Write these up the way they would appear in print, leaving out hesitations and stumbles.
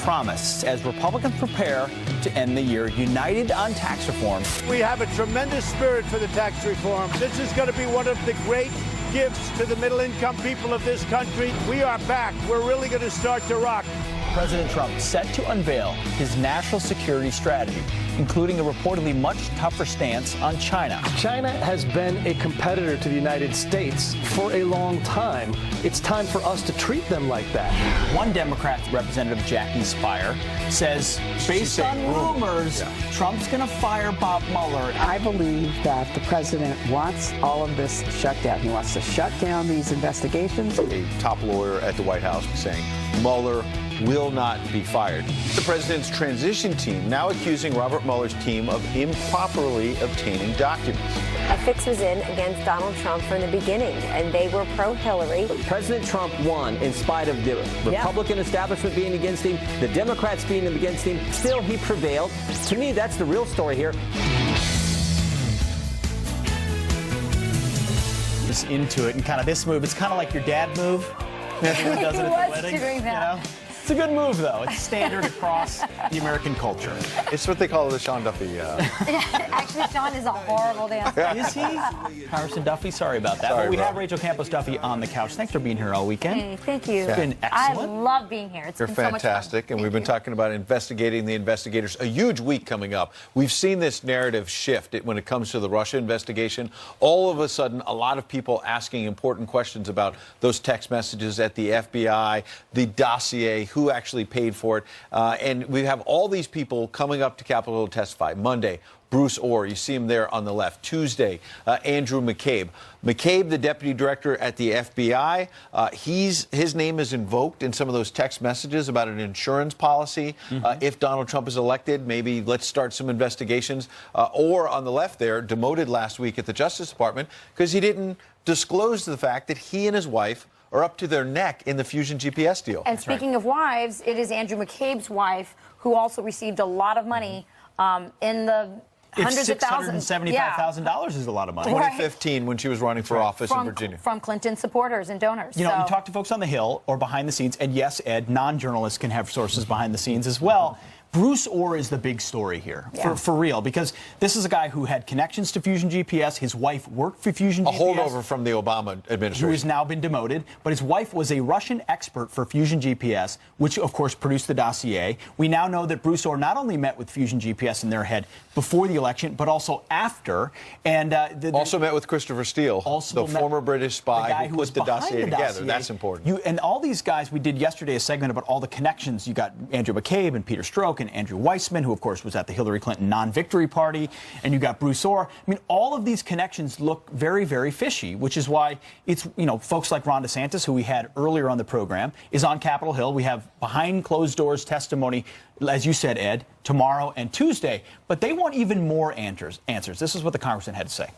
promise as Republicans prepare to end the year united on tax reform. We have a tremendous spirit for the tax reform. This is going to be one of the great gifts to the middle-income people of this country. We are back. We're really going to start to rock. President Trump set to unveil his national security strategy, including a reportedly much tougher stance on China. China has been a competitor to the United States for a long time. It's time for us to treat them like that. One Democrat representative, Jackie Speier, says, based on rumors, Trump's going to fire Bob Mueller. I believe that the president wants all of this shut down. He wants to shut down these investigations. A top lawyer at the White House saying Mueller will not be fired. The president's transition team now accusing Robert Mueller's team of improperly obtaining documents. A fix was in against Donald Trump from the beginning, and they were pro-Hillary. President Trump won in spite of the Republican establishment being against him, the Democrats being against him. Still, he prevailed. To me, that's the real story here. Just into it, and kind of this move, it's kind of like your dad move. Everyone does it at the wedding, doing that. You know? It's a good move, though. It's standard across the American culture. It's what they call the Sean Duffy. Actually, Sean is a horrible dancer. Is he? Congressman Duffy, sorry about that. Sorry, but we bro. have Rachel Campos Duffy on the couch. Thanks for being here all weekend. Hey, thank you. It's been I excellent. love being here. It's You're been so much fun. fantastic, and Thank we've been you. talking about investigating the investigators. A huge week coming up. We've seen this narrative shift when it comes to the Russia investigation. All of a sudden, a lot of people asking important questions about those text messages at the FBI, the dossier, who actually paid for it. And we have all these people coming up to Capitol Hill to testify. Monday, Bruce Orr, you see him there on the left. Tuesday, Andrew McCabe. McCabe, the deputy director at the FBI, his name is invoked in some of those text messages about an insurance policy. If Donald Trump is elected, maybe let's start some investigations. Or on the left there, demoted last week at the Justice Department because he didn't disclose the fact that he and his wife are up to their neck in the Fusion GPS deal. And speaking of wives, it is Andrew McCabe's wife who also received a lot of money in the hundreds of thousands. $675,000 is a lot of money. 2015, when she was running for office in Virginia. From Clinton supporters and donors. You know, you talk to folks on the Hill or behind the scenes, and yes, Ed, non-journalists can have sources behind the scenes as well. Bruce Orr is the big story here, for real, because this is a guy who had connections to Fusion GPS. His wife worked for Fusion GPS. A holdover from the Obama administration. Who has now been demoted. But his wife was a Russian expert for Fusion GPS, which, of course, produced the dossier. We now know that Bruce Orr not only met with Fusion GPS in their head before the election, but also after. And also met with Christopher Steele, the former British spy who put the dossier together. That's important. And all these guys, we did yesterday a segment about all the connections. You got Andrew McCabe and Peter Strzok and Andrew Weissman, who, of course, was at the Hillary Clinton non-victory party, and you got Bruce Orr. I mean, all of these connections look very, very fishy, which is why it's, you know, folks like Ron DeSantis, who we had earlier on the program, is on Capitol Hill. We have behind closed doors testimony, as you said, Ed, tomorrow and Tuesday. But they want even more answers. This is what the congressman had to say.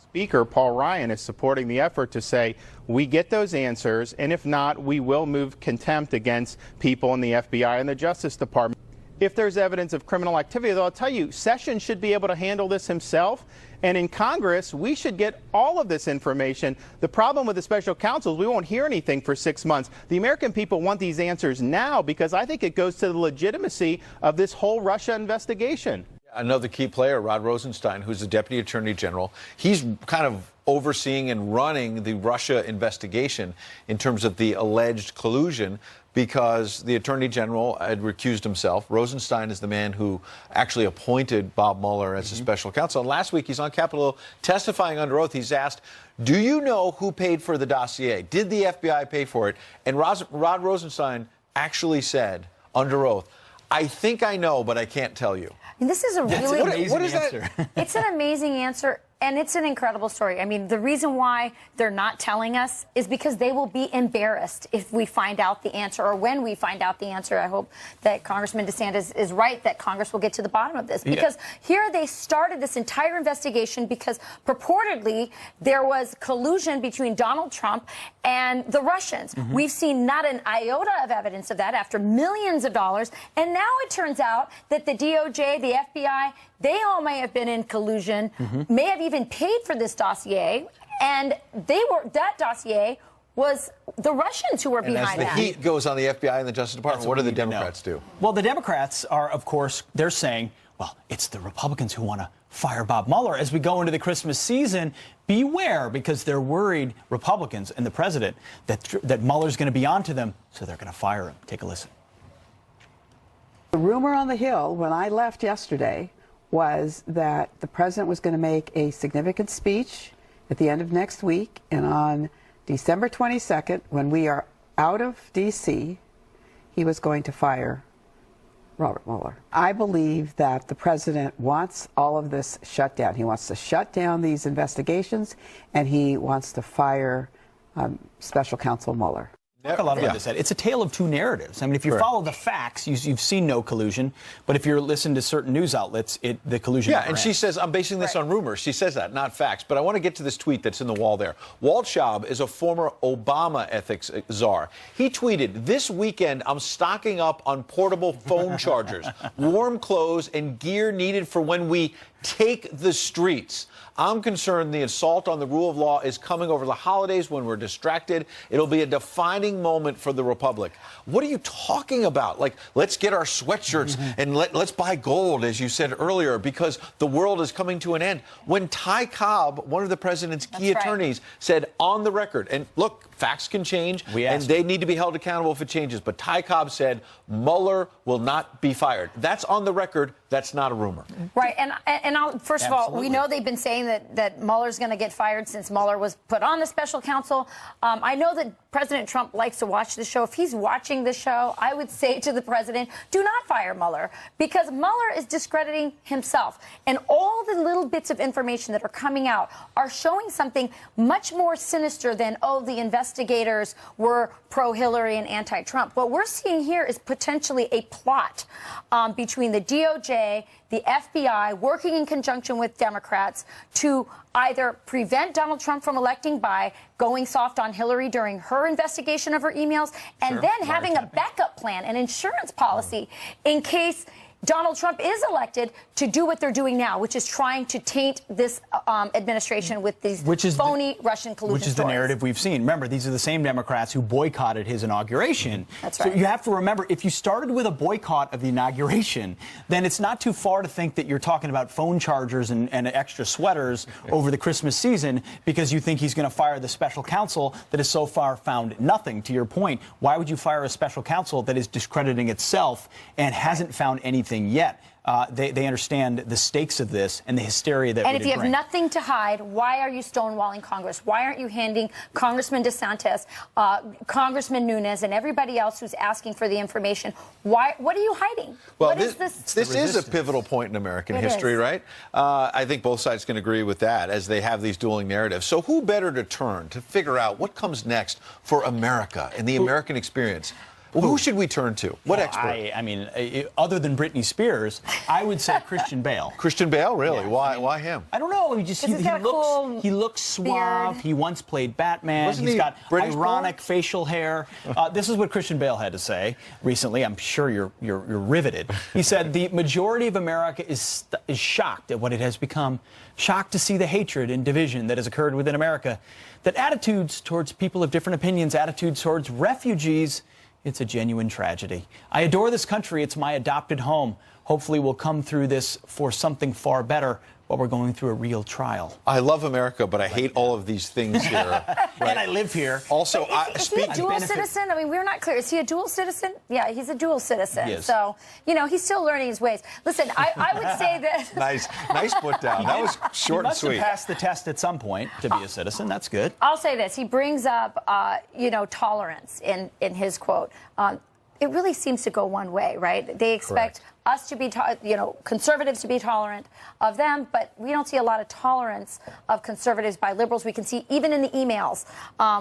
Speaker Paul Ryan is supporting the effort to say we get those answers, and if not, we will move contempt against people in the FBI and the Justice Department. If there's evidence of criminal activity, though, I'll tell you, Sessions should be able to handle this himself. And in Congress, we should get all of this information. The problem with the special counsel is we won't hear anything for 6 months. The American people want these answers now because I think it goes to the legitimacy of this whole Russia investigation. Another key player, Rod Rosenstein, who's the Deputy Attorney General. He's kind of overseeing and running the Russia investigation in terms of the alleged collusion because the Attorney General had recused himself. Rosenstein is the man who actually appointed Bob Mueller as a special counsel. And last week, he's on Capitol Hill testifying under oath. He's asked, do you know who paid for the dossier? Did the FBI pay for it? And Rod Rosenstein actually said under oath, I think I know, but I can't tell you. And this is a really what is that? It's an amazing answer. And it's an incredible story. I mean, the reason why they're not telling us is because they will be embarrassed if we find out the answer or when we find out the answer. I hope that Congressman DeSantis is right, that Congress will get to the bottom of this. Because here they started this entire investigation because purportedly there was collusion between Donald Trump and the Russians. We've seen not an iota of evidence of that after millions of dollars. And now it turns out that the DOJ, the FBI, they all may have been in collusion, may have even paid for this dossier, and that dossier was the Russians who were And as behind the that. heat goes on the FBI and the Justice Department, what do the Democrats do? Well, the Democrats are, of course, they're saying, well, it's the Republicans who want to fire Bob Mueller. As we go into the Christmas season, beware, because they're worried, Republicans and the president, that Mueller's going to be onto them, so they're going to fire him. Take a listen. The rumor on the Hill when I left yesterday was that the president was going to make a significant speech at the end of next week, and on December 22nd, when we are out of D.C., he was going to fire Robert Mueller. I believe that the president wants all of this shut down. He wants to shut down these investigations, and he wants to fire Special Counsel Mueller. Talk a lot about this. It's a tale of two narratives. I mean, if you follow the facts, you've seen no collusion. But if you're listening to certain news outlets, the collusion. Yeah, and she says, I'm basing this on rumors. She says that, not facts. But I want to get to this tweet that's in the wall there. Walt Schaub is a former Obama ethics czar. He tweeted, this weekend, I'm stocking up on portable phone chargers, warm clothes, and gear needed for when we take the streets. I'm concerned the assault on the rule of law is coming over the holidays when we're distracted. It'll be a defining moment for the Republic. What are you talking about? Like, let's get our sweatshirts and let's buy gold, as you said earlier, because the world is coming to an end. When Ty Cobb, one of the president's key attorneys, said on the record, and look, facts can change, and they need to be held accountable if it changes, but Ty Cobb said Mueller will not be fired. That's on the record. That's not a rumor. Right. And first of all, we know they've been saying that Mueller's going to get fired since Mueller was put on the special counsel. I know that President Trump likes to watch the show. If he's watching the show, I would say to the president, do not fire Mueller, because Mueller is discrediting himself. And all the little bits of information that are coming out are showing something much more sinister than, oh, the investigators were pro-Hillary and anti-Trump. What we're seeing here is potentially a plot between the DOJ, the FBI, working in conjunction with Democrats to either prevent Donald Trump from electing by going soft on Hillary during her investigation of her emails, and then having a backup plan, an insurance policy, in case Donald Trump is elected, to do what they're doing now, which is trying to taint this administration with these phony Russian collusion Which is the narrative we've seen. Remember, these are the same Democrats who boycotted his inauguration. That's right. So you have to remember, if you started with a boycott of the inauguration, then it's not too far to think that you're talking about phone chargers and extra sweaters over the Christmas season because you think he's going to fire the special counsel that has so far found nothing. To your point, why would you fire a special counsel that is discrediting itself and hasn't found anything yet? They understand the stakes of this and the hysteria that. And if you have nothing to hide, why are you stonewalling Congress? Why aren't you handing Congressman DeSantis, Congressman Nunes, and everybody else who's asking for the information? What are you hiding? Well, what this is a pivotal point in American history, right? I think both sides can agree with that as they have these dueling narratives. So who better to turn to figure out what comes next for America and the American experience? Who should we turn to? What expert? I mean, other than Britney Spears, I would say Christian Bale. Christian Bale, really? Yeah. Why him? I don't know. He looks suave. Beard. He once played Batman. He's got ironic facial hair. This is what Christian Bale had to say recently. I'm sure you're riveted. He said the majority of America is shocked at what it has become, shocked to see the hatred and division that has occurred within America, that attitudes towards people of different opinions, attitudes towards refugees. It's a genuine tragedy. I adore this country. It's my adopted home. Hopefully we'll come through this for something far better while we're going through a real trial. I love America, but I hate all of these things here. Right? And I live here. Also, is he a dual citizen? I mean, we're not clear. Is he a dual citizen? Yeah, he's a dual citizen. He is. So, he's still learning his ways. Listen, I would say that... Nice put down. That was short and sweet. He must have passed the test at some point to be a citizen. That's good. I'll say this. He brings up, tolerance in his quote. It really seems to go one way, right? They expect us to be, conservatives to be tolerant of them, but we don't see a lot of tolerance of conservatives by liberals. We can see even in the emails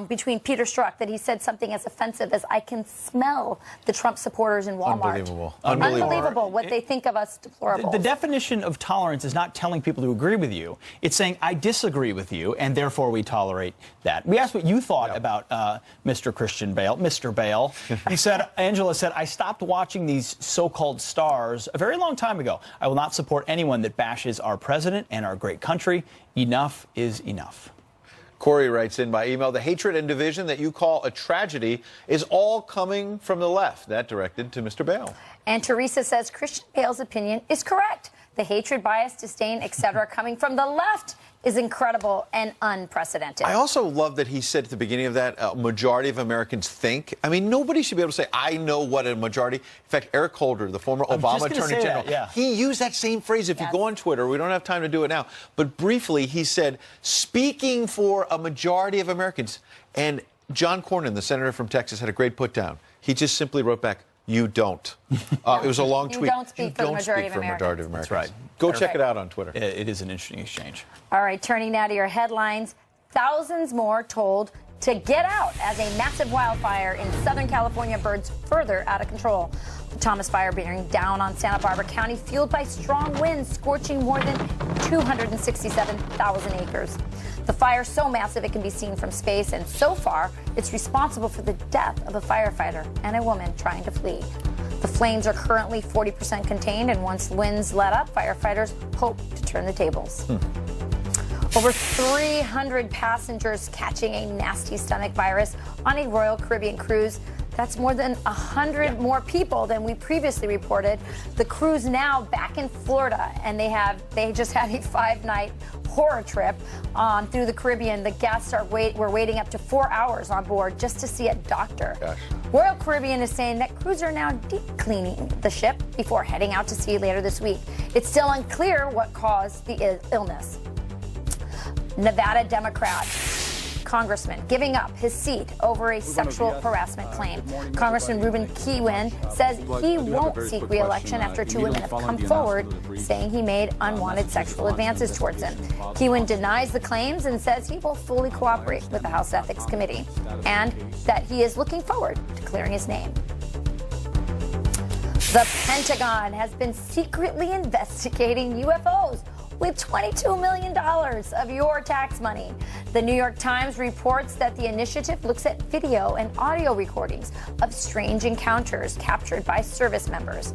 between Peter Strzok that he said something as offensive as, I can smell the Trump supporters in Walmart. Unbelievable what they think of us, deplorable. The definition of tolerance is not telling people to agree with you. It's saying, I disagree with you, and therefore we tolerate that. We asked what you thought about Mr. Christian Bale, Mr. Bale. He said, Angela said, I stopped watching these so-called stars a very long time ago. I will not support anyone that bashes our president and our great country. Enough is enough. Corey writes in by email, the hatred and division that you call a tragedy is all coming from the left. That directed to Mr. Bale. And Teresa says Christian Bale's opinion is correct. The hatred, bias, disdain, etc. coming from the left is incredible and unprecedented. I also love that he said at the beginning of that, a majority of Americans think. I mean, nobody should be able to say, I know what a majority. In fact, Eric Holder, the former Obama Attorney General, he used that same phrase. If you go on Twitter, we don't have time to do it now, but briefly, he said, speaking for a majority of Americans. And John Cornyn, the senator from Texas, had a great put down. He just simply wrote back, you don't. It was a long tweet. You don't speak for the majority of Americans. That's right. Go check it out on Twitter. It is an interesting exchange. All right, turning now to your headlines. Thousands more told to get out as a massive wildfire in Southern California burns further out of control. The Thomas Fire bearing down on Santa Barbara County, fueled by strong winds, scorching more than 267,000 acres. The fire so massive it can be seen from space, and so far, it's responsible for the death of a firefighter and a woman trying to flee. The flames are currently 40% contained, and once winds let up, firefighters hope to turn the tables. Over 300 passengers catching a nasty stomach virus on a Royal Caribbean cruise. That's more than 100 more people than we previously reported. The cruise now back in Florida, and they just had a 5-night horror trip through the Caribbean. The guests were waiting up to 4 hours on board just to see a doctor. Gosh. Royal Caribbean is saying that crews are now deep cleaning the ship before heading out to sea later this week. It's still unclear what caused the illness. Nevada Democrat congressman giving up his seat over a sexual harassment claim. Congressman Ruben Kihuen says he won't seek re-election after 2 women have come forward saying he made unwanted sexual advances towards him. Kihuen denies the claims and says he will fully cooperate with the House Ethics Committee and that he is looking forward to clearing his name. The Pentagon has been secretly investigating UFOs with $22 million of your tax money. The New York Times reports that the initiative looks at video and audio recordings of strange encounters captured by service members.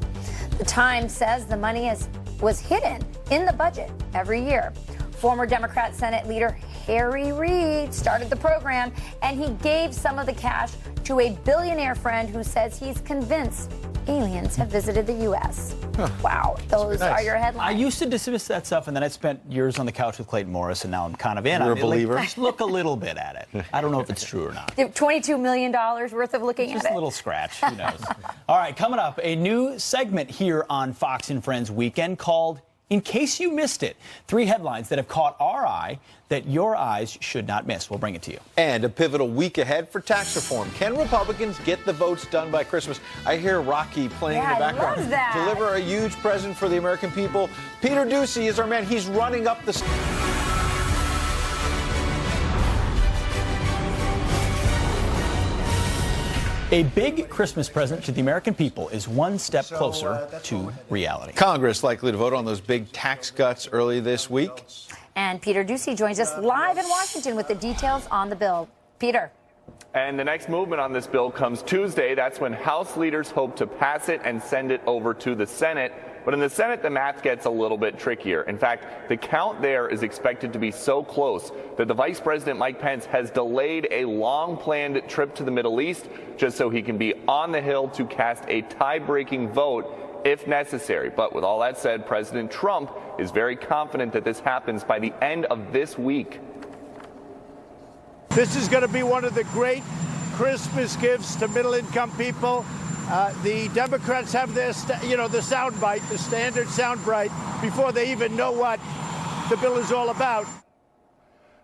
The Times says the money was hidden in the budget every year. Former Democrat Senate leader Harry Reid started the program, and he gave some of the cash to a billionaire friend who says he's convinced aliens have visited the U.S. Wow, those are your headlines. I used to dismiss that stuff, and then I spent years on the couch with Clayton Morris, and now I'm kind of in. You're a believer? Just look a little bit at it. I don't know if it's true or not. $22 million worth of looking at it. Just a little scratch. Who knows? All right, coming up, a new segment here on Fox and Friends Weekend called In Case You Missed It. 3 headlines that have caught our eye that your eyes should not miss. We'll bring it to you. And a pivotal week ahead for tax reform. Can Republicans get the votes done by Christmas? I hear Rocky playing in the background. I love that. Deliver a huge present for the American people. Peter Doocy is our man. He's running up the... A big Christmas present to the American people is one step closer to reality. Congress likely to vote on those big tax cuts early this week. And Peter Doocy joins us live in Washington with the details on the bill. Peter. And the next movement on this bill comes Tuesday. That's when House leaders hope to pass it and send it over to the Senate. But in the Senate, the math gets a little bit trickier. In fact, the count there is expected to be so close that the Vice President, Mike Pence, has delayed a long-planned trip to the Middle East just so he can be on the Hill to cast a tie-breaking vote if necessary. But with all that said, President Trump is very confident that this happens by the end of this week. This is going to be one of the great Christmas gifts to middle-income people. The Democrats have their, the soundbite, the standard soundbite, before they even know what the bill is all about.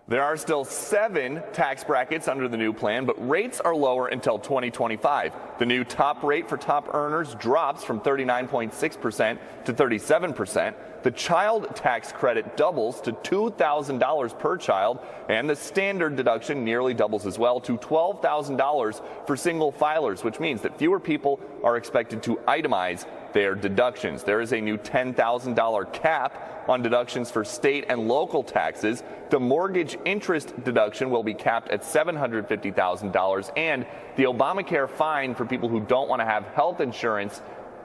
There are still 7 tax brackets under the new plan, but rates are lower until 2025. The new top rate for top earners drops from 39.6% to 37%. The child tax credit doubles to $2,000 per child, and the standard deduction nearly doubles as well to $12,000 for single filers, which means that fewer people are expected to itemize their deductions. There is a new $10,000 cap on deductions for state and local taxes. The mortgage interest deduction will be capped at $750,000, and the Obamacare fine for people who don't want to have health insurance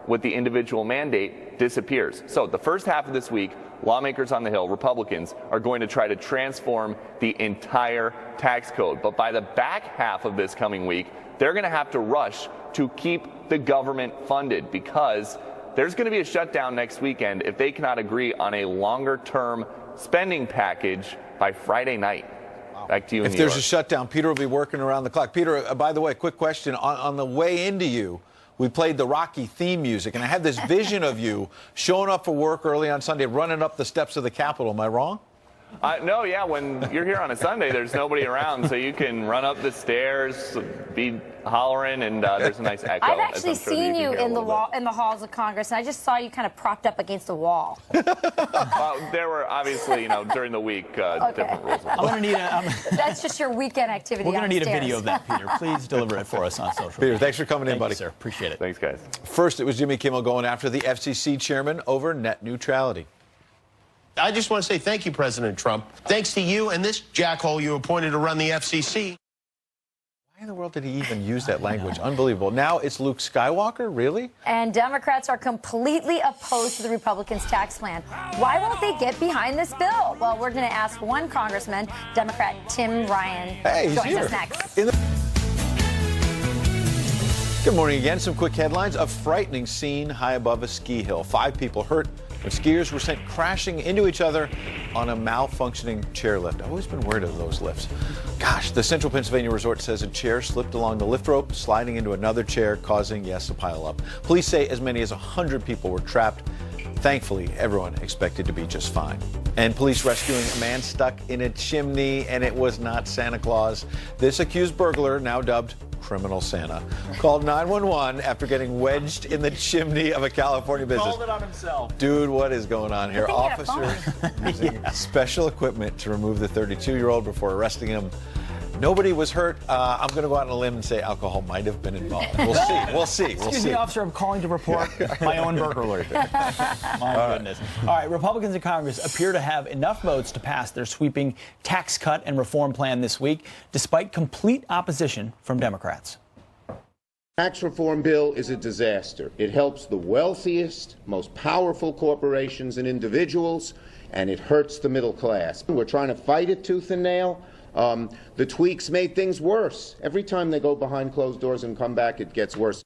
with the individual mandate disappears. So the first half of this week, lawmakers on the Hill, Republicans, are going to try to transform the entire tax code. But by the back half of this coming week, they're going to have to rush to keep the government funded, because there's going to be a shutdown next weekend if they cannot agree on a longer-term spending package by Friday night. Back to you in New York. If there's a shutdown, Peter will be working around the clock. Peter, by the way, quick question. On the way into you, we played the Rocky theme music, and I had this vision of you showing up for work early on Sunday, running up the steps of the Capitol. Am I wrong? No, yeah, when you're here on a Sunday, there's nobody around, so you can run up the stairs, be hollering, and there's a nice echo. I've actually seen you in the halls of Congress, and I just saw you kind of propped up against the wall. There were obviously, during the week, different rules. I'm going to need That's just your weekend activity. We're going to need a downstairs. video of that, Peter. Please deliver it for us on social Peter, media. thanks for coming in, buddy. You, sir. Appreciate it. Thanks, guys. First, it was Jimmy Kimmel going after the FCC chairman over net neutrality. I just want to say thank you, President Trump. Thanks to you and this jackhole you appointed to run the FCC. Why in the world did he even use that language? Unbelievable. Now it's Luke Skywalker? Really? And Democrats are completely opposed to the Republicans' tax plan. Why won't they get behind this bill? Well, we're going to ask one congressman, Democrat Tim Ryan. Hey, he's joins here. us next. Good morning again. Some quick headlines. A frightening scene high above a ski hill. 5 people hurt when skiers were sent crashing into each other on a malfunctioning chairlift. I've always been worried of those lifts. Gosh, the Central Pennsylvania resort says a chair slipped along the lift rope, sliding into another chair, causing, yes, a pile up. Police say as many as 100 people were trapped. Thankfully, everyone expected to be just fine. And police rescuing a man stuck in a chimney, and it was not Santa Claus. This accused burglar, now dubbed Criminal Santa, called 911 after getting wedged in the chimney of a California business. Called it on himself. Dude, what is going on here? Officers using special equipment to remove the 32-year-old before arresting him. Nobody was hurt. I'm going to go out on a limb and say alcohol might have been involved. We'll see. We'll see. Excuse me, officer. I'm calling to report my own burglary. My goodness. All right. Republicans in Congress appear to have enough votes to pass their sweeping tax cut and reform plan this week, despite complete opposition from Democrats. Tax reform bill is a disaster. It helps the wealthiest, most powerful corporations and individuals, and it hurts the middle class. We're trying to fight it tooth and nail. The tweaks made things worse. Every time they go behind closed doors and come back, it gets worse.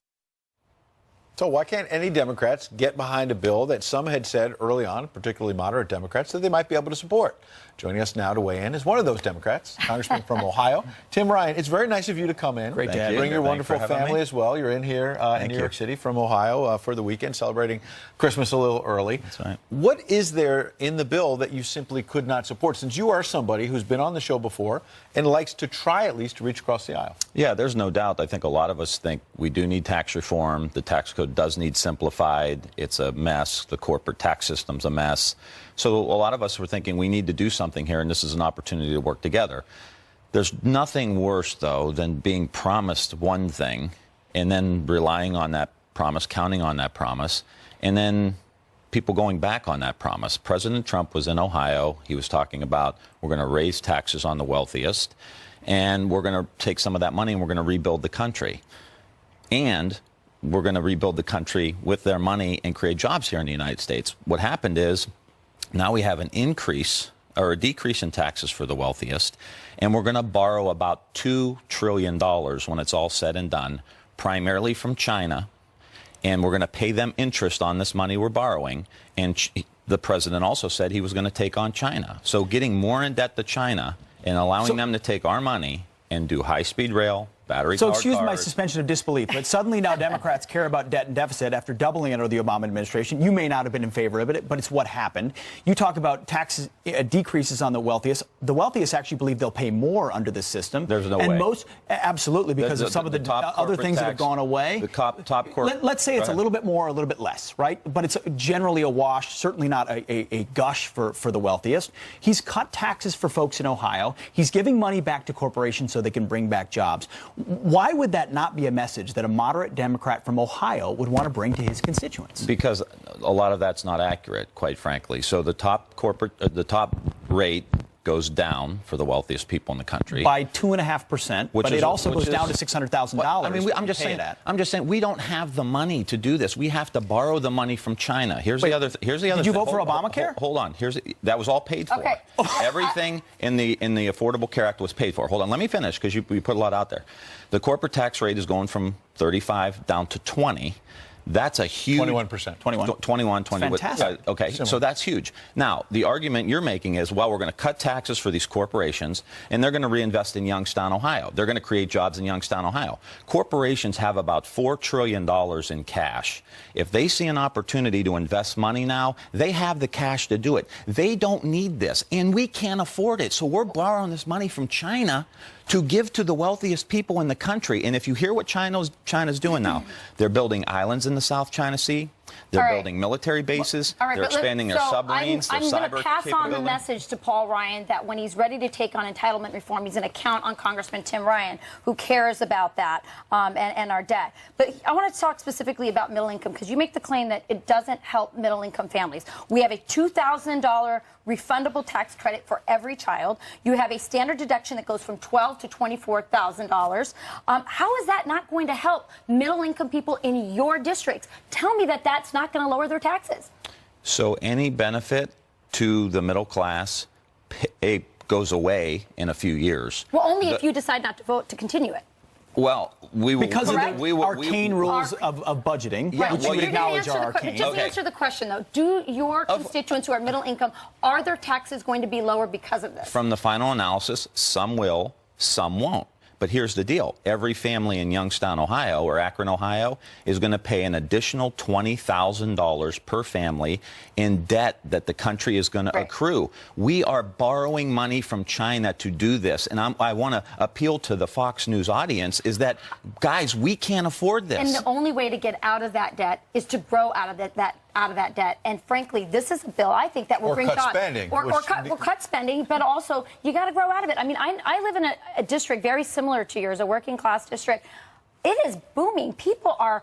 So why can't any Democrats get behind a bill that some had said early on, particularly moderate Democrats, that they might be able to support? Joining us now to weigh in is one of those Democrats, Congressman from Ohio, Tim Ryan. It's very nice of you to come in. Great to have you. Bring your Thanks wonderful for having family me. as well. You're in here in New York City from Ohio for the weekend, celebrating Christmas a little early. That's right. What is there in the bill that you simply could not support, since you are somebody who's been on the show before and likes to try at least to reach across the aisle? Yeah, there's no doubt. I think a lot of us think we do need tax reform. The tax code does need simplified. It's a mess. The corporate tax system's a mess. So a lot of us were thinking we need to do something here, and this is an opportunity to work together. There's nothing worse, though, than being promised one thing and then relying on that promise, counting on that promise, and then people going back on that promise. President Trump was in Ohio. He was talking about we're going to raise taxes on the wealthiest, and we're going to take some of that money and we're going to rebuild the country. And we're going to rebuild the country with their money and create jobs here in the United States. What happened is now we have an increase or a decrease in taxes for the wealthiest, and we're going to borrow about $2 trillion when it's all said and done, primarily from China, and we're going to pay them interest on this money we're borrowing. And the president also said he was going to take on China. So getting more in debt to China and allowing them to take our money and do high-speed rail, battery-powered So excuse my cars. suspension of disbelief, but suddenly now Democrats care about debt and deficit after doubling it under the Obama administration. You may not have been in favor of it, but it's what happened. You talk about taxes decreases on the wealthiest. The wealthiest actually believe they'll pay more under this system. There's no and way. Most absolutely because of some of the top other corporate things that have tax, gone away. The top corporate. Let's say it's a little bit more, or a little bit less, right? But it's generally a wash. Certainly not a gush for the wealthiest. He's cut taxes for folks in Ohio. He's giving money back to corporations so they can bring back jobs. Why would that not be a message that a moderate Democrat from Ohio would want to bring to his constituents? Because a lot of that's not accurate, quite frankly. So the top corporate, the top rate goes down for the wealthiest people in the country by 2.5%, but it also goes down to $600,000. I mean, I'm just saying we don't have the money to do this. We have to borrow the money from China. Here's the other. Did you vote for Obamacare? Hold on. That was all paid for. Okay. Everything in the Affordable Care Act was paid for. Hold on. Let me finish because you put a lot out there. The corporate tax rate is going from 35 down to 20. That's a huge 21%. 21, 20. Fantastic. Okay, so that's huge. Now, the argument you're making is, well, we're going to cut taxes for these corporations, and they're going to reinvest in Youngstown, Ohio. They're going to create jobs in Youngstown, Ohio. Corporations have about $4 trillion in cash. If they see an opportunity to invest money now, they have the cash to do it. They don't need this, and we can't afford it. So we're borrowing this money from China to give to the wealthiest people in the country. And if you hear what China's doing now, they're building islands in the South China Sea. They're building military bases. They're expanding their submarines, their cyber I'm going to pass on the capability. message to Paul Ryan that when he's ready to take on entitlement reform, he's going to count on Congressman Tim Ryan, who cares about that and our debt. But I want to talk specifically about middle income, because you make the claim that it doesn't help middle income families. We have a $2,000 refundable tax credit for every child. You have a standard deduction that goes from $12,000 to $24,000. How is that not going to help middle income people in your districts? Tell me that that's not going to lower their taxes. So any benefit to the middle class goes away in a few years. Well, only if you decide not to vote to continue it. Well, we will. Because Correct? of the arcane rules of budgeting, Yeah, which well, you would you acknowledge are arcane. Just answer the question, though. Do your constituents who are middle income, are their taxes going to be lower because of this? From the final analysis, some will, some won't. But here's the deal. Every family in Youngstown, Ohio, or Akron, Ohio, is going to pay an additional $20,000 per family in debt that the country is going to accrue. We are borrowing money from China to do this. And I want to appeal to the Fox News audience is that, guys, we can't afford this. And the only way to get out of that debt is to grow out of that debt. And frankly, this is a bill I think that will bring jobs. Or cut spending, but also you got to grow out of it. I mean, I live in a district very similar to yours, a working class district. It is booming. People are.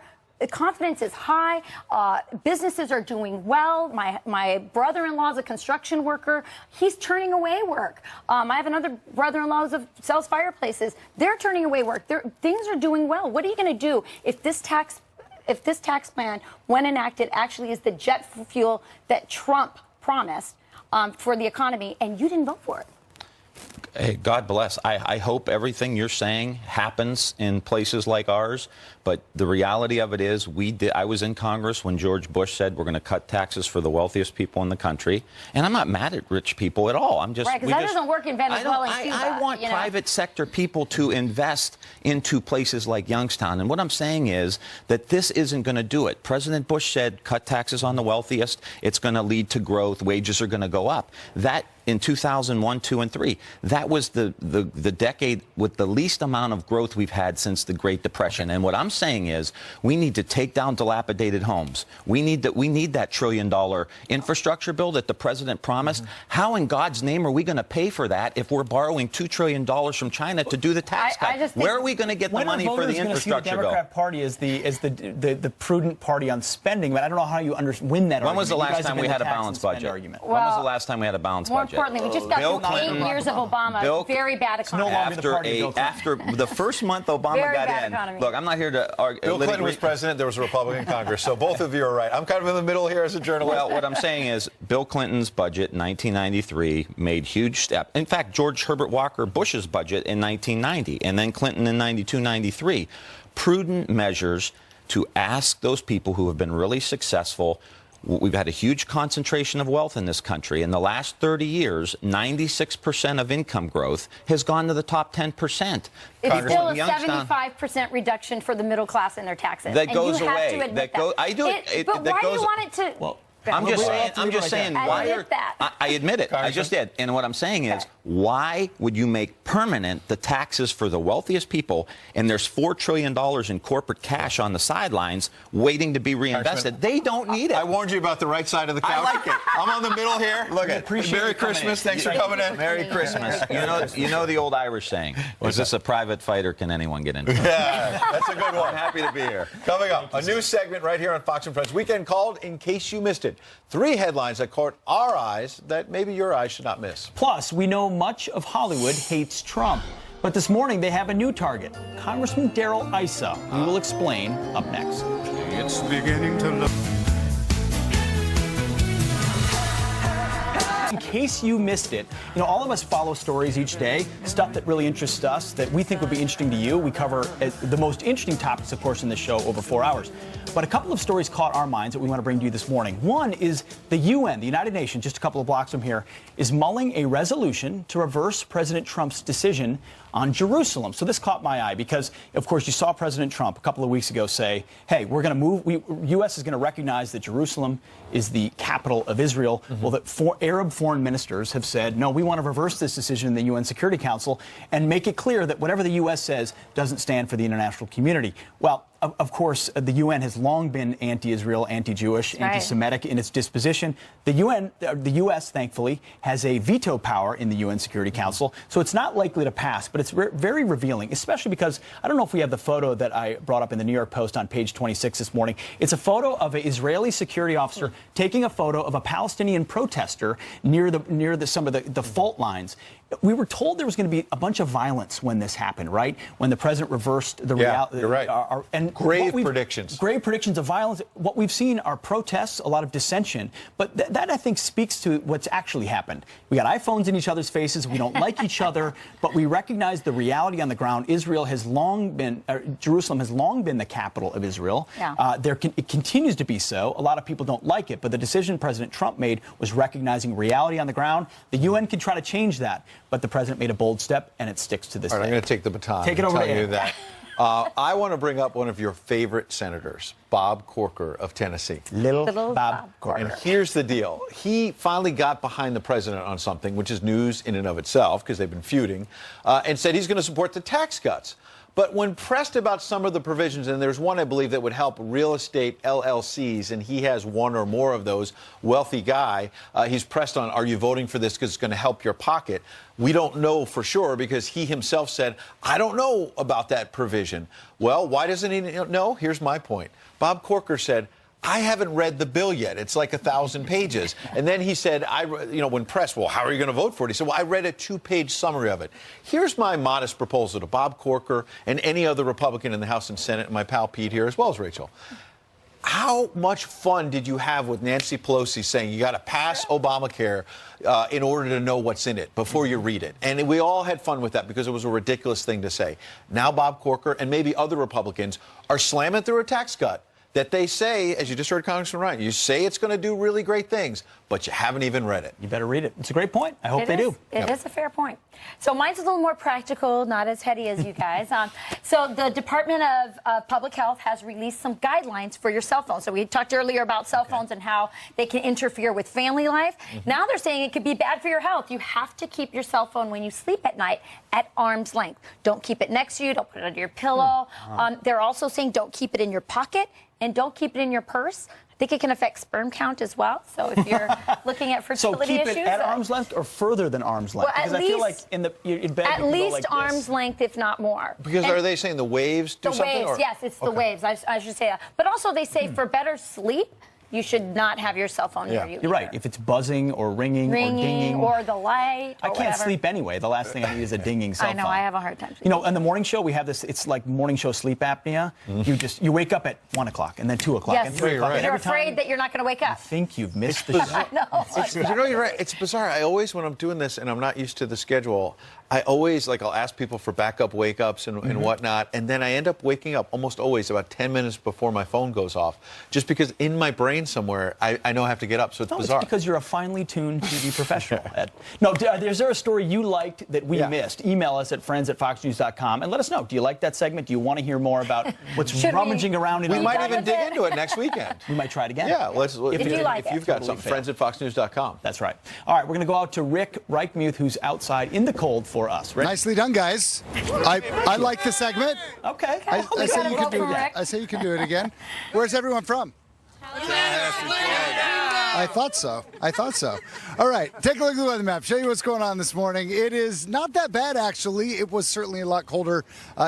Confidence is high. Businesses are doing well. My brother-in-law is a construction worker. He's turning away work. I have another brother-in-law who sells fireplaces. They're turning away work. Things are doing well. What are you going to do if this tax plan, when enacted, actually is the jet fuel that Trump promised for the economy, and you didn't vote for it? Hey, God bless. I hope everything you're saying happens in places like ours. But the reality of it is, I was in Congress when George Bush said we're going to cut taxes for the wealthiest people in the country. And I'm not mad at rich people at all. I'm just right, because that doesn't work in Venezuela and Cuba. I want private sector people to invest into places like Youngstown. And what I'm saying is that this isn't going to do it. President Bush said cut taxes on the wealthiest. It's going to lead to growth. Wages are going to go up. That in 2001, 2, and 3. That was the decade with the least amount of growth we've had since the Great Depression. And what I'm saying is we need to take down dilapidated homes. We need that $1 trillion infrastructure bill that the president promised. How in God's name are we going to pay for that if we're borrowing $2 trillion from China to do the tax cut? Where are we going to get the money for the infrastructure the bill? Democrat Party as the prudent party on spending, but I don't know how you win that argument. When was the last time we had a balanced budget? When was the last time we had a balanced budget? More importantly, we just got through 8 years of Obama. Very bad economy. After the first month Obama got in. Economy. Look, I'm not here to argue. Bill Clinton was president. There was a Republican Congress. So both of you are right. I'm kind of in the middle here as a journalist. Well, what I'm saying is Bill Clinton's budget in 1993 made huge steps. In fact, George Herbert Walker Bush's budget in 1990, and then Clinton in 92, 93. Prudent measures to ask those people who have been really successful. We've had a huge concentration of wealth in this country. In the last 30 years, 96% of income growth has gone to the top 10%. It's still a 75% reduction for the middle class in their taxes. That goes and you away. Have to admit that. I do it. But why do you want it to? Well, I'm just saying, why admit that. I admit it. I just did. And what I'm saying is, why would you make permanent the taxes for the wealthiest people, and there's $4 trillion in corporate cash on the sidelines waiting to be reinvested? They don't need it. I warned you about the right side of the couch. I like it. I'm on the middle here. Look at Merry Christmas. Thanks for coming in. Merry Christmas. You know the old Irish saying, is this a private fight or can anyone get into it? Yeah, that's a good one. I'm happy to be here. Coming up, a new segment right here on Fox & Friends Weekend called In Case You Missed It. 3 headlines that caught our eyes that maybe your eyes should not miss. Plus, we know much of Hollywood hates Trump. But this morning, they have a new target, Congressman Darrell Issa. We will explain up next. It's beginning to look. In case you missed it, all of us follow stories each day, stuff that really interests us, that we think would be interesting to you. We cover the most interesting topics, of course, in the show over 4 hours. But a couple of stories caught our minds that we want to bring to you this morning. One is the UN, the United Nations, just a couple of blocks from here, is mulling a resolution to reverse President Trump's decision on Jerusalem. So this caught my eye because, of course, you saw President Trump a couple of weeks ago say, hey, we're going to move, U.S. is going to recognize that Jerusalem is the capital of Israel. Well, the Arab foreign ministers have said, no, we want to reverse this decision in the UN Security Council and make it clear that whatever the U.S. says doesn't stand for the international community. Well, of course, the UN has long been anti-Israel, anti-Jewish, anti-Semitic in its disposition. The U.S., thankfully, has a veto power in the UN Security Council, so it's not likely to pass. But it's very revealing, especially because I don't know if we have the photo that I brought up in the New York Post on page 26 this morning. It's a photo of an Israeli security officer taking a photo of a Palestinian protester near some of the fault lines. We were told there was going to be a bunch of violence when this happened, right? When the president reversed the reality. You're right. And grave predictions. Grave predictions of violence. What we've seen are protests, a lot of dissension. But that, I think, speaks to what's actually happened. We got iPhones in each other's faces. We don't like each other. But we recognize the reality on the ground. Jerusalem has long been the capital of Israel. Yeah. It continues to be so. A lot of people don't like it. But the decision President Trump made was recognizing reality on the ground. The UN can try to change that. But the president made a bold step, and it sticks to this day. All right, I'm going to take the baton. Take it over to you. That. I want to bring up one of your favorite senators, Bob Corker of Tennessee. Little Bob Corker. And here's the deal. He finally got behind the president on something, which is news in and of itself, because they've been feuding, and said he's going to support the tax cuts. But when pressed about some of the provisions, and there's one, I believe, that would help real estate LLCs, and he has one or more of those, wealthy guy, he's pressed on, are you voting for this because it's going to help your pocket? We don't know for sure because he himself said, I don't know about that provision. Well, why doesn't he know? Here's my point. Bob Corker said, I haven't read the bill yet. It's like 1,000 pages. And then he said, when pressed, well, how are you going to vote for it? He said, well, I read a 2-page summary of it. Here's my modest proposal to Bob Corker and any other Republican in the House and Senate, and my pal Pete here, as well as Rachel. How much fun did you have with Nancy Pelosi saying you got to pass Obamacare in order to know what's in it before you read it? And we all had fun with that because it was a ridiculous thing to say. Now Bob Corker and maybe other Republicans are slamming through a tax cut that they say, as you just heard Congressman Ryan, you say it's going to do really great things, but you haven't even read it. You better read it. It's a great point. I hope they do. It is a fair point. So mine's a little more practical, not as heady as you guys. So the Department of Public Health has released some guidelines for your cell phone. So we talked earlier about cell phones and how they can interfere with family life. Now they're saying it could be bad for your health. You have to keep your cell phone when you sleep at night at arm's length. Don't keep it next to you. Don't put it under your pillow. They're also saying don't keep it in your pocket. And don't keep it in in purse. I think it can affect sperm count as well. So if you're looking at fertility issues. So keep it at arm's length or further than arm's length? Well, because I feel like in bed at least like arm's length, if not more. Because are they saying the waves do something? The waves, yes, it's the waves. I should say that. But also they say for better sleep, you should not have your cell phone near you. You're right. If it's buzzing or ringing or dinging. Or the light. I can't sleep anyway. The last thing I need is a dinging cell phone. I know. I have a hard time sleeping. On the morning show, we have this. It's like morning show sleep apnea. You wake up at 1 o'clock and then 2 o'clock and 3 o'clock. You're afraid that you're not going to wake up. I think you've missed the show. No. You're right. It's bizarre. I always, when I'm doing this and I'm not used to the schedule, I always, I'll ask people for backup wake-ups and whatnot, and then I end up waking up almost always about 10 minutes before my phone goes off, just because in my brain somewhere, I know I have to get up, so it's bizarre. It's because you're a finely tuned TV professional. Is there a story you liked that we missed? Email us at friends@foxnews.com and let us know. Do you like that segment? Do you want to hear more about what's rummaging around in We might even dig into it next weekend. We might try it again. Yeah, if you've got something, friends@foxnews.com. That's right. All right, we're going to go out to Rick Reichmuth, who's outside in the cold for us. Rick? Nicely done, guys. I like the segment. Okay. I say you can do it again. I say you can do it again. Where's everyone from? I thought so. All right, take a look at the weather map. Show you what's going on this morning. It is not that bad, actually. It was certainly a lot colder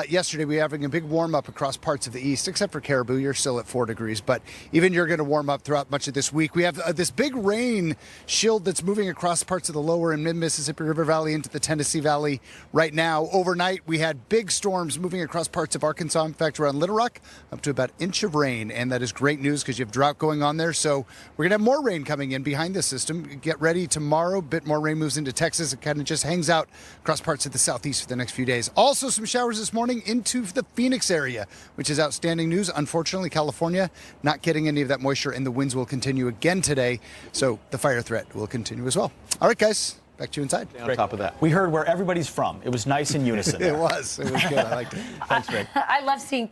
yesterday. We were having a big warm up across parts of the east, except for Caribou. You're still at 4 degrees, but even you're going to warm up throughout much of this week. We have this big rain shield that's moving across parts of the lower and mid-Mississippi River Valley into the Tennessee Valley right now. Overnight, we had big storms moving across parts of Arkansas. In fact, around Little Rock, up to about an inch of rain, and that is great news because you have drought going on there. So we're going to have more rain coming in behind the system. Get ready tomorrow. A bit more rain moves into Texas. It kind of just hangs out across parts of the southeast for the next few days. Also, some showers this morning into the Phoenix area, which is outstanding news. Unfortunately, California not getting any of that moisture, and the winds will continue again today. So the fire threat will continue as well. All right, guys. Back to you inside. On top of that, we heard where everybody's from. It was nice in unison. It was good. I liked it. Thanks, Rick. I love seeing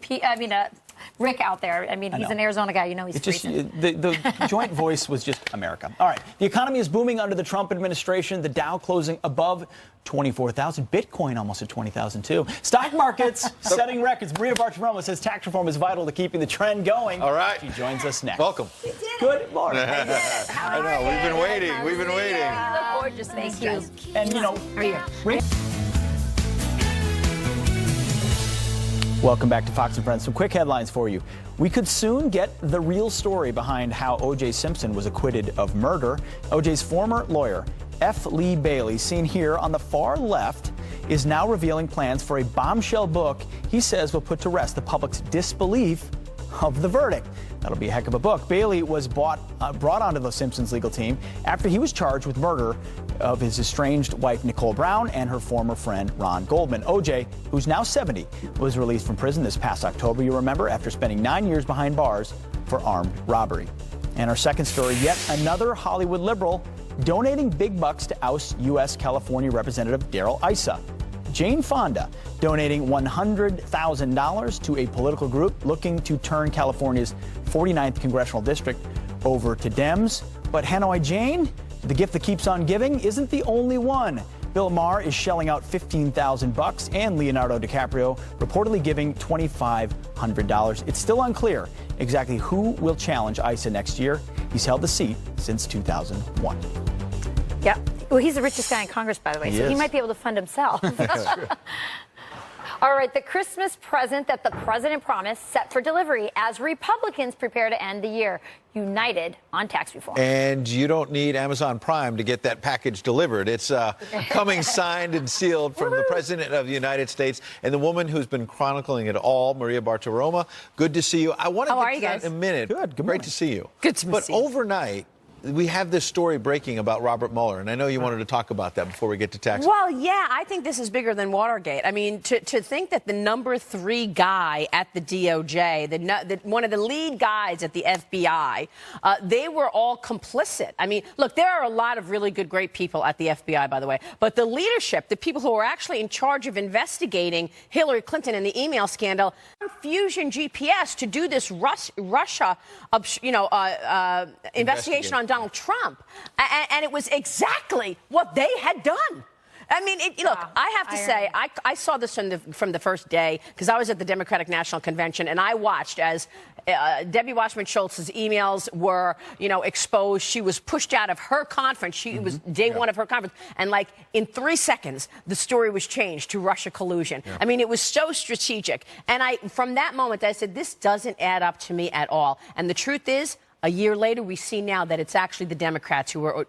Rick out there. I mean, he's an Arizona guy. You know, he's the joint voice was just America. All right. The economy is booming under the Trump administration. The Dow closing above 24,000. Bitcoin almost at 20,000, too. Stock markets setting records. Maria Bartiromo says tax reform is vital to keeping the trend going. All right. She joins us next. Welcome. Good morning. I know. We've been waiting. We've been waiting. You look gorgeous. Thank you. And, you know, How are you? Welcome back to Fox & Friends. Some quick headlines for you. We could soon get the real story behind how O.J. Simpson was acquitted of murder. O.J.'s former lawyer, F. Lee Bailey, seen here on the far left, is now revealing plans for a bombshell book he says will put to rest the public's disbelief of the verdict. That'll be a heck of a book. Bailey was brought onto the Simpsons legal team after he was charged with murder of his estranged wife, Nicole Brown, and her former friend, Ron Goldman. O.J., who's now 70, was released from prison this past October, you remember, after spending 9 years behind bars for armed robbery. And our second story, yet another Hollywood liberal donating big bucks to oust U.S. California Representative Darrell Issa. Jane Fonda donating $100,000 to a political group looking to turn California's 49th congressional district over to Dems. But Hanoi Jane, the gift that keeps on giving, isn't the only one. Bill Maher is shelling out $15,000 and Leonardo DiCaprio reportedly giving $2,500. It's still unclear exactly who will challenge Issa next year. He's held the seat since 2001. Yeah. Well, he's the richest guy in Congress, by the way, so he might be able to fund himself. All right, the Christmas present that the president promised set for delivery as Republicans prepare to end the year united on tax reform. And you don't need Amazon Prime to get that package delivered. It's coming signed and sealed from the President of the United States and the woman who's been chronicling it all, Maria Bartiromo. Good to see you. I want to get to that in a minute. Good Great to see you. Good to see you. But overnight, we have this story breaking about Robert Mueller, and I know you wanted to talk about that before we get to tax. Well, yeah, I think this is bigger than Watergate. I mean, to think that the number 3 guy at the DOJ, one of the lead guys at the FBI, they were all complicit. I mean, look, there are a lot of really good, great people at the FBI, by the way, but the leadership, the people who are actually in charge of investigating Hillary Clinton and the email scandal, Fusion GPS to do this Russia, investigation on Donald Trump, and it was exactly what they had done. I mean, look, I have to say, I saw this from the first day because I was at the Democratic National Convention, and I watched as Debbie Wasserman Schultz's emails were, exposed. She was pushed out of her conference. It was day one of her conference, and like in 3 seconds, the story was changed to Russia collusion. Yeah. I mean, it was so strategic, and from that moment, I said, this doesn't add up to me at all. And the truth is, a year later, we see now that it's actually the Democrats who were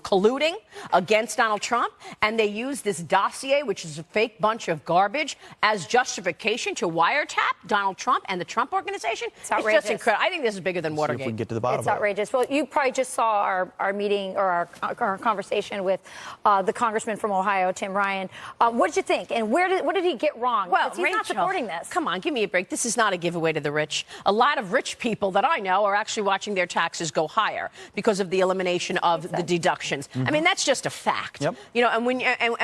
colluding against Donald Trump, and they used this dossier, which is a fake bunch of garbage, as justification to wiretap Donald Trump and the Trump Organization. It's outrageous. It's just incredible. I think this is bigger than Watergate. See if we can get to the bottom It's of it. outrageous. Well, you probably just saw our meeting or our conversation with the congressman from Ohio, Tim Ryan. What did you think? And what did he get wrong? Well, he's not supporting this. Come on, give me a break. This is not a giveaway to the rich. A lot of rich people that I know are actually watching their taxes go higher because of the elimination of the deductions. I mean, that's just a fact. Yep. And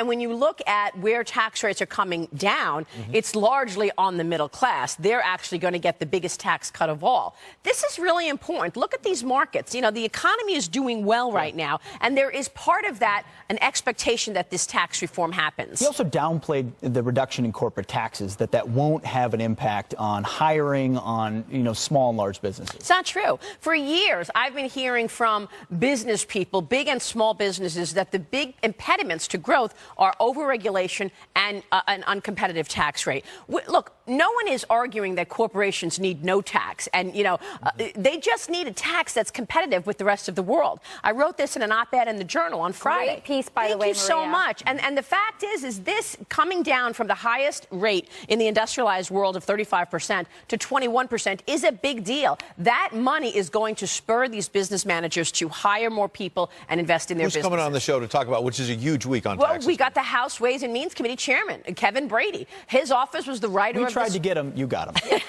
when you look at where tax rates are coming down, it's largely on the middle class. They're actually going to get the biggest tax cut of all. This is really important. Look at these markets. The economy is doing well right now, and there is part of that an expectation that this tax reform happens. He also downplayed the reduction in corporate taxes, that won't have an impact on hiring, on small and large businesses. It's not true. For years, I've been hearing from business people, big and small businesses, that the big impediments to growth are overregulation and an uncompetitive tax rate. Look, no one is arguing that corporations need no tax, and they just need a tax that's competitive with the rest of the world. I wrote this in an op-ed in the Journal on Friday. Great piece, by the way, Thank you so Maria. much. And the fact is this coming down from the highest rate in the industrialized world of 35% to 21% is a big deal. That money is going to spur these business managers to hire more people and invest in their businesses. Who's coming on the show to talk about, which is a huge week on Well, taxes? we got the House Ways and Means Committee chairman, Kevin Brady. His office was the writer We of tried to get him. You got him.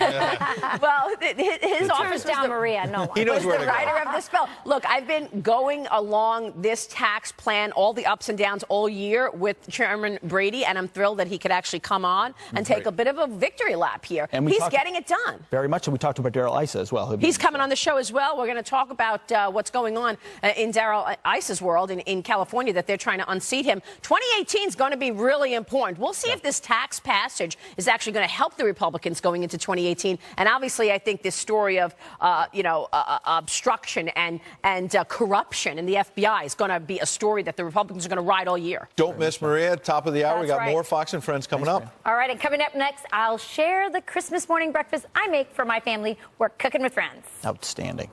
Well, his office was down Maria. No one. He knows was where the to go. writer of this bill. Look, I've been going along this tax plan, all the ups and downs all year with Chairman Brady, and I'm thrilled that he could actually come on and take a bit of a victory lap here. And He's getting it done. Very much. And we talked about Darrell Issa as well. He's coming on the show as well. We're going to talk about what's going on in Darrell Issa's world in California, that they're trying to unseat him. 2018 is going to be really important. We'll see if this tax passage is actually going to help the Republicans going into 2018. And obviously, I think this story of obstruction and corruption in the FBI is going to be a story that the Republicans are going to ride all year. Don't miss Maria. Top of the hour. We That's got right. more Fox and Friends coming up. All right, and coming up next, I'll share the Christmas morning breakfast I make for my family. We're cooking with friends. Outstanding.